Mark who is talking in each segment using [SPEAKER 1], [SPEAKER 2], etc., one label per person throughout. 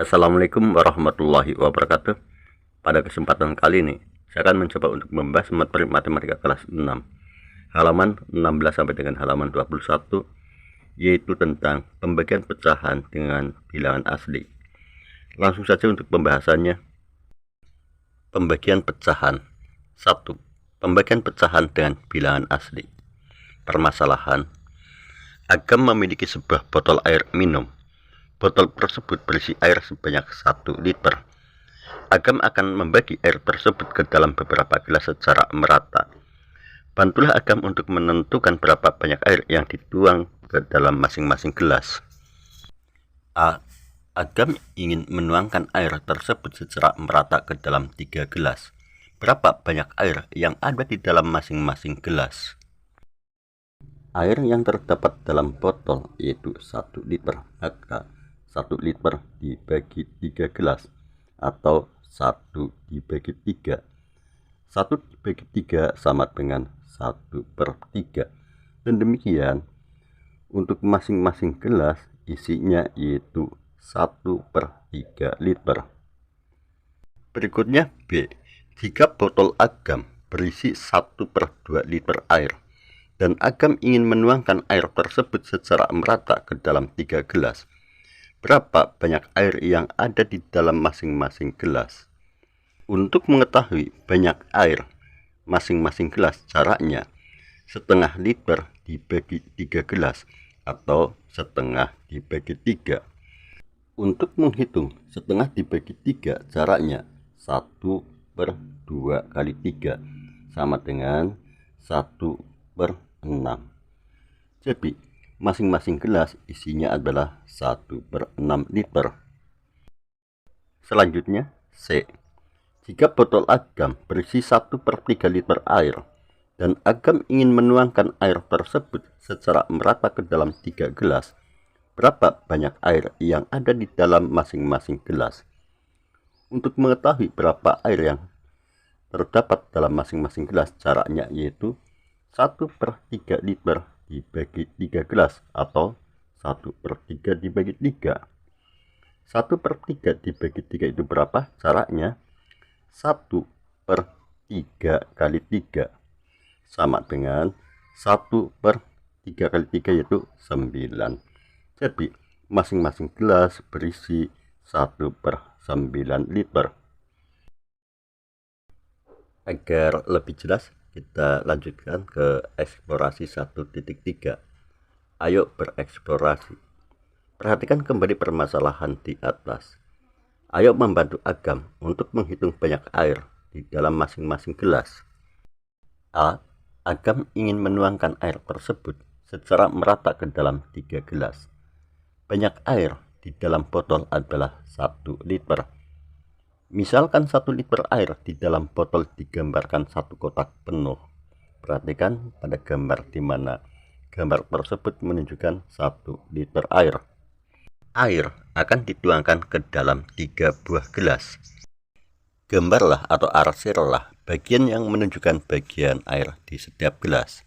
[SPEAKER 1] Assalamualaikum warahmatullahi wabarakatuh. Pada kesempatan kali ini, saya akan mencoba untuk membahas materi matematika kelas 6, halaman 16 sampai dengan halaman 21, yaitu tentang pembagian pecahan dengan bilangan asli. Langsung saja untuk pembahasannya. Pembagian pecahan 1. Pembagian pecahan dengan bilangan asli. Permasalahan: Agam memiliki sebuah botol air minum. Botol tersebut berisi air sebanyak 1 liter. Agam akan membagi air tersebut ke dalam beberapa gelas secara merata. Bantulah Agam untuk menentukan berapa banyak air yang dituang ke dalam masing-masing gelas. A. Agam ingin menuangkan air tersebut secara merata ke dalam 3 gelas. Berapa banyak air yang ada di dalam masing-masing gelas? Air yang terdapat dalam botol yaitu 1 liter, maka 1 liter dibagi 3 gelas atau 1 dibagi 3. 1 dibagi 3 sama dengan 1/3. Dan demikian untuk masing-masing gelas isinya yaitu 1/3 liter. Berikutnya B. Jika botol Agam berisi 1/2 liter air dan Agam ingin menuangkan air tersebut secara merata ke dalam 3 gelas, berapa banyak air yang ada di dalam masing-masing gelas? Untuk mengetahui banyak air masing-masing gelas, caranya setengah liter dibagi 3 gelas atau setengah dibagi 3. Untuk menghitung setengah dibagi 3, caranya 1/2 kali 3 sama dengan 1/6. Jadi masing-masing gelas isinya adalah 1/6 liter. Selanjutnya C. Jika botol Agam berisi 1/3 liter air dan Agam ingin menuangkan air tersebut secara merata ke dalam 3 gelas, berapa banyak air yang ada di dalam masing-masing gelas? Untuk mengetahui berapa air yang terdapat dalam masing-masing gelas, caranya yaitu 1/3 liter dibagi 3 gelas atau 1/3 dibagi 3. 1/3 dibagi 3 itu berapa? Caranya 1/3 kali 3 sama dengan 1/3 kali 3 yaitu 9. Jadi masing-masing gelas berisi 1/9 liter. Agar lebih jelas, kita lanjutkan ke eksplorasi 1.3. Ayo bereksplorasi. Perhatikan kembali permasalahan di atas. Ayo membantu Agam untuk menghitung banyak air di dalam masing-masing gelas. A. Agam ingin menuangkan air tersebut secara merata ke dalam 3 gelas. Banyak air di dalam botol adalah 1 liter. Misalkan 1 liter air di dalam botol digambarkan 1 kotak penuh. Perhatikan pada gambar di mana gambar tersebut menunjukkan 1 liter air. Air akan dituangkan ke dalam 3 buah gelas. Gambarlah atau arsirlah bagian yang menunjukkan bagian air di setiap gelas.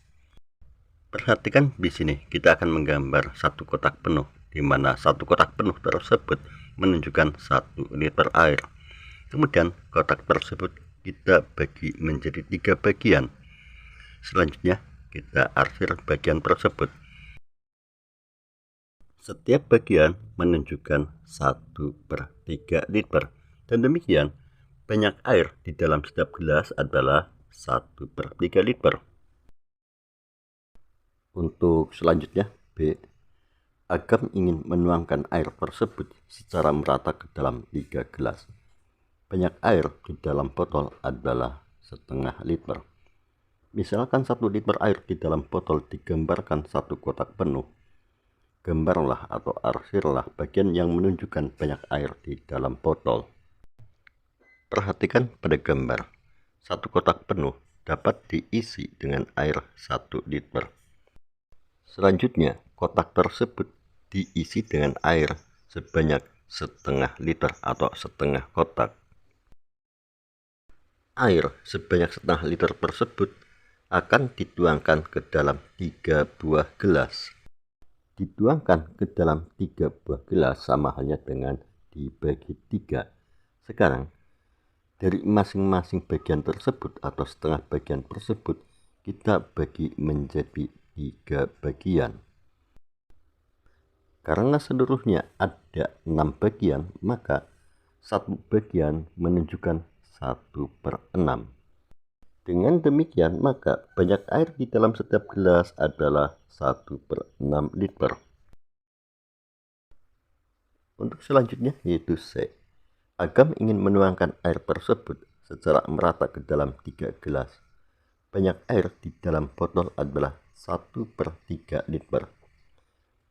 [SPEAKER 1] Perhatikan di sini kita akan menggambar 1 kotak penuh, di mana 1 kotak penuh tersebut menunjukkan 1 liter air. Kemudian kotak tersebut kita bagi menjadi 3 bagian. Selanjutnya kita arsir bagian tersebut. Setiap bagian menunjukkan 1/3 liter. Dan demikian banyak air di dalam setiap gelas adalah 1/3 liter. Untuk selanjutnya B. Agam ingin menuangkan air tersebut secara merata ke dalam 3 gelas. Banyak air di dalam botol adalah setengah liter. Misalkan 1 liter air di dalam botol digambarkan 1 kotak penuh. Gambarlah atau arsirlah bagian yang menunjukkan banyak air di dalam botol. Perhatikan pada gambar. 1 kotak penuh dapat diisi dengan air 1 liter. Selanjutnya, kotak tersebut diisi dengan air sebanyak setengah liter atau setengah kotak. Air sebanyak setengah liter tersebut akan dituangkan ke dalam 3 buah gelas. Dituangkan ke dalam 3 buah gelas sama halnya dengan dibagi 3. Sekarang, dari masing-masing bagian tersebut atau setengah bagian tersebut, kita bagi menjadi 3 bagian. Karena seluruhnya ada 6 bagian, maka satu bagian menunjukkan 1/6. Dengan demikian, maka banyak air di dalam setiap gelas adalah 1/6 liter. Untuk selanjutnya yaitu C. Agam ingin menuangkan air tersebut secara merata ke dalam 3 gelas. Banyak air di dalam botol adalah 1/3 liter.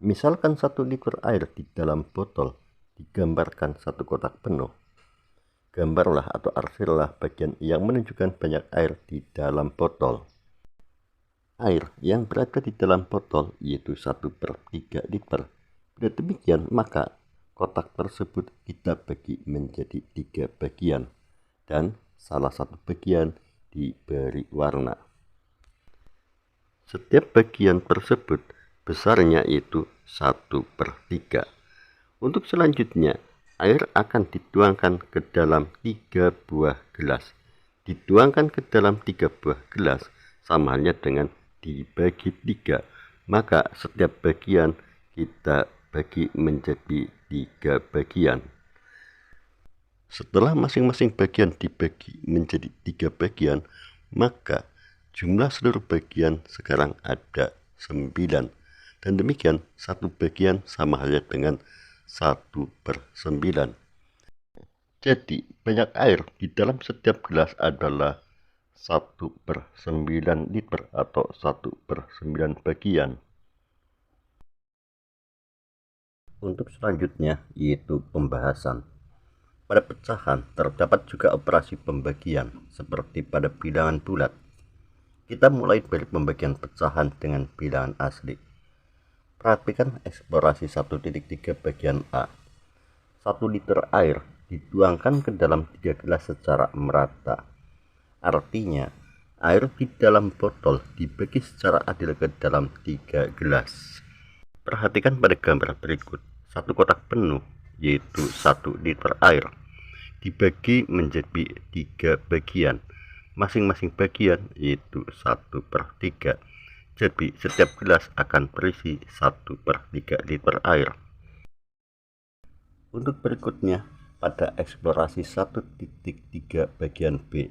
[SPEAKER 1] Misalkan 1 liter air di dalam botol digambarkan satu kotak penuh. Gambarlah atau arsirlah bagian yang menunjukkan banyak air di dalam botol. Air yang berada di dalam botol yaitu 1/3 liter. Bila demikian, maka kotak tersebut kita bagi menjadi 3 bagian dan salah satu bagian diberi warna. Setiap bagian tersebut besarnya itu 1/3. Untuk selanjutnya, air akan dituangkan ke dalam 3 buah gelas. Dituangkan ke dalam 3 buah gelas sama halnya dengan dibagi 3. Maka setiap bagian kita bagi menjadi 3 bagian. Setelah masing-masing bagian dibagi menjadi 3 bagian, maka jumlah seluruh bagian sekarang ada 9. Dan demikian satu bagian sama halnya dengan 1/9. Jadi banyak air di dalam setiap gelas adalah 1/9 liter atau 1/9 bagian. Untuk selanjutnya yaitu pembahasan. Pada pecahan terdapat juga operasi pembagian seperti pada bilangan bulat. Kita mulai dari pembagian pecahan dengan bilangan asli. Perhatikan eksplorasi 1.3 bagian A. 1 liter air dituangkan ke dalam 3 gelas secara merata. Artinya, air di dalam botol dibagi secara adil ke dalam 3 gelas. Perhatikan pada gambar berikut. Satu kotak penuh, yaitu 1 liter air, dibagi menjadi 3 bagian. Masing-masing bagian yaitu 1/3. Jadi setiap gelas akan berisi 1/3 liter air. Untuk berikutnya, pada eksplorasi 1.3 bagian B,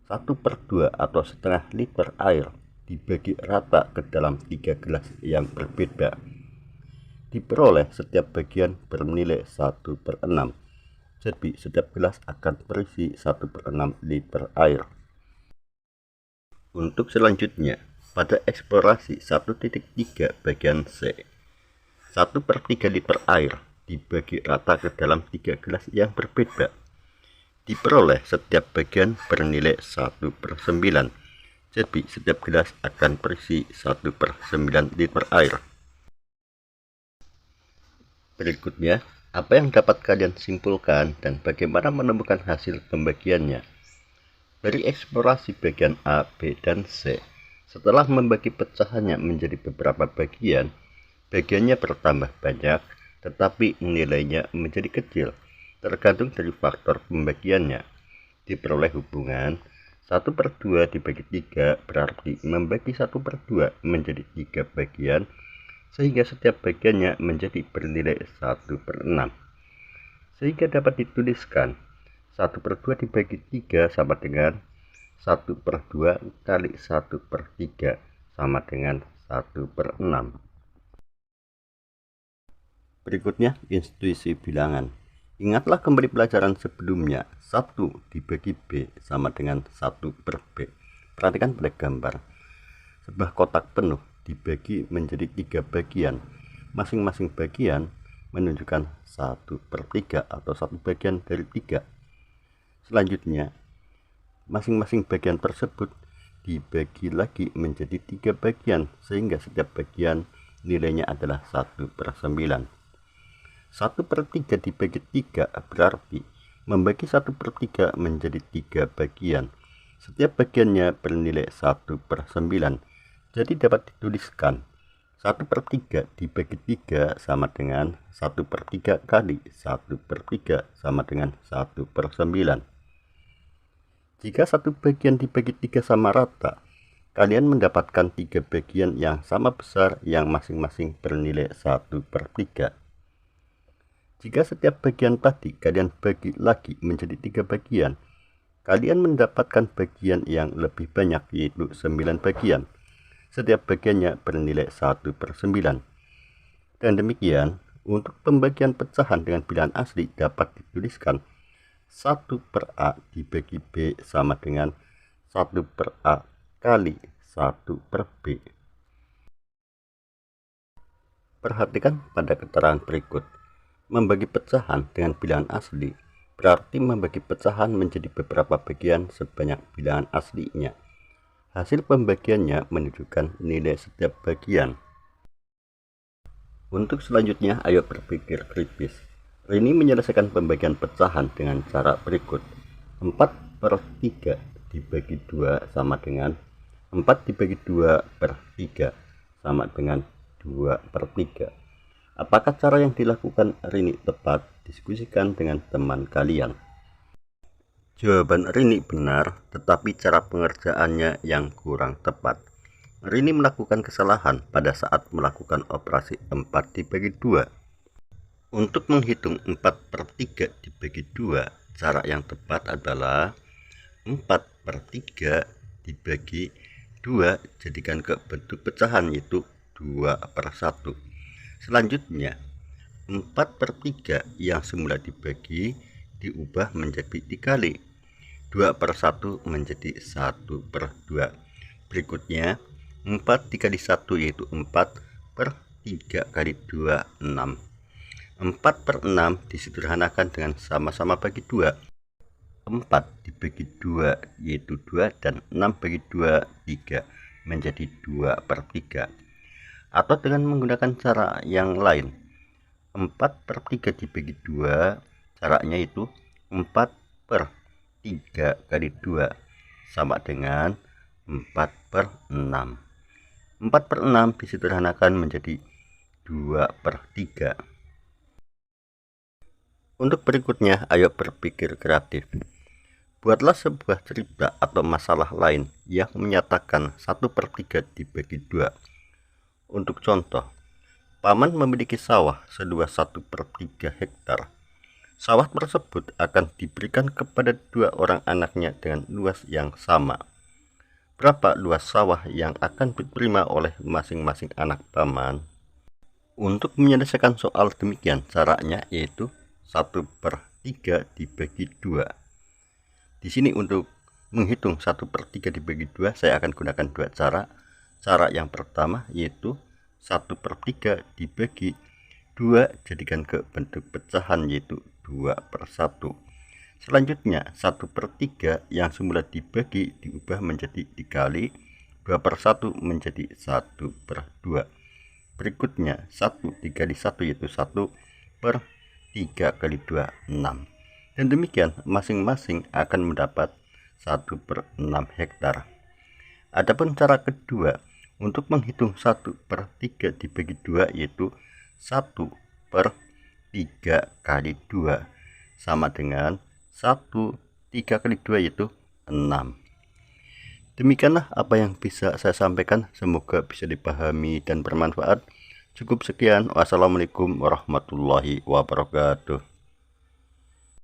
[SPEAKER 1] 1/2 atau setengah liter air dibagi rata ke dalam 3 gelas yang berbeda. Diperoleh setiap bagian bernilai 1/6. Jadi setiap gelas akan berisi 1/6 liter air. Untuk selanjutnya, pada eksplorasi 1.3 bagian C, 1/3 liter air dibagi rata ke dalam 3 gelas yang berbeda. Diperoleh setiap bagian bernilai 1/9. Jadi setiap gelas akan berisi 1/9 liter air. Berikutnya, apa yang dapat kalian simpulkan dan bagaimana menemukan hasil pembagiannya? Dari eksplorasi bagian A, B, dan C, setelah membagi pecahannya menjadi beberapa bagian, bagiannya bertambah banyak, tetapi nilainya menjadi kecil, tergantung dari faktor pembagiannya. Diperoleh hubungan 1/2 dibagi 3 berarti membagi 1/2 menjadi 3 bagian, sehingga setiap bagiannya menjadi bernilai 1/6. Sehingga dapat dituliskan 1/2 dibagi 3 sama dengan 1/2 kali 1/3 sama dengan 1/6. Berikutnya institusi bilangan. Ingatlah kembali pelajaran sebelumnya. 1 dibagi B sama dengan 1/B. Perhatikan pada gambar. Sebuah kotak penuh dibagi menjadi 3 bagian. Masing-masing bagian menunjukkan 1/3 atau 1 bagian dari 3. Selanjutnya, masing-masing bagian tersebut dibagi lagi menjadi 3 bagian, sehingga setiap bagian nilainya adalah 1/9. 1/3 dibagi 3 berarti membagi 1/3 menjadi 3 bagian. Setiap bagiannya bernilai 1/9. Jadi dapat dituliskan 1/3 dibagi 3 sama dengan 1/3 kali 1/3 sama dengan 1/9. Jika 1 bagian dibagi 3 sama rata, kalian mendapatkan 3 bagian yang sama besar yang masing-masing bernilai 1/3. Jika setiap bagian tadi kalian bagi lagi menjadi 3 bagian, kalian mendapatkan bagian yang lebih banyak, yaitu 9 bagian. Setiap bagiannya bernilai 1/9. Dan demikian, untuk pembagian pecahan dengan bilangan asli dapat dituliskan 1/A dibagi B sama dengan 1/A kali 1/B. Perhatikan pada keterangan berikut. Membagi pecahan dengan bilangan asli berarti membagi pecahan menjadi beberapa bagian sebanyak bilangan aslinya. Hasil pembagiannya menunjukkan nilai setiap bagian. Untuk selanjutnya, ayo berpikir kritis. Rini menyelesaikan pembagian pecahan dengan cara berikut. 4/3 dibagi 2 sama dengan 4 dibagi 2/3 sama dengan 2/3. Apakah cara yang dilakukan Rini tepat? Diskusikan dengan teman kalian. Jawaban Rini benar, tetapi cara pengerjaannya yang kurang tepat. Rini melakukan kesalahan pada saat melakukan operasi 4 dibagi 2. Untuk menghitung 4/3 dibagi 2, cara yang tepat adalah 4/3 dibagi 2 jadikan ke bentuk pecahan, yaitu 2/1. Selanjutnya, 4/3 yang semula dibagi diubah menjadi dikali. 2/1 menjadi 1/2. Berikutnya, 4 dikali 1 yaitu 4/3 kali 2, 6. 4/6 disederhanakan dengan sama-sama bagi 2. 4 dibagi 2 yaitu 2 dan 6 bagi 2, 3 menjadi 2/3. Atau dengan menggunakan cara yang lain, 4/3 dibagi 2, caranya itu 4/3 kali 2 sama dengan 4/6. 4/6 disederhanakan menjadi 2/3. Untuk berikutnya, ayo berpikir kreatif. Buatlah sebuah cerita atau masalah lain yang menyatakan 1/3 dibagi 2. Untuk contoh, paman memiliki sawah seluas 1/3 hektar. Sawah tersebut akan diberikan kepada 2 orang anaknya dengan luas yang sama. Berapa luas sawah yang akan diterima oleh masing-masing anak paman? Untuk menyelesaikan soal demikian, caranya yaitu 1/3 dibagi 2. Di sini untuk menghitung 1/3 dibagi 2, saya akan gunakan 2 cara. Cara yang pertama yaitu 1/3 dibagi 2 jadikan ke bentuk pecahan, yaitu 2/1. Selanjutnya, 1/3 yang semula dibagi diubah menjadi dikali. 2/1 menjadi 1/2. Berikutnya, 1 dikali 1 yaitu 1/3 kali 2, 6. Dan demikian masing-masing akan mendapat 1/6 hektar. Adapun cara kedua untuk menghitung 1/3 dibagi 2 yaitu 1/3 kali 2 sama dengan 1/3 kali 2 yaitu 6. Demikianlah apa yang bisa saya sampaikan, semoga bisa dipahami dan bermanfaat. Cukup sekian, wassalamualaikum warahmatullahi wabarakatuh.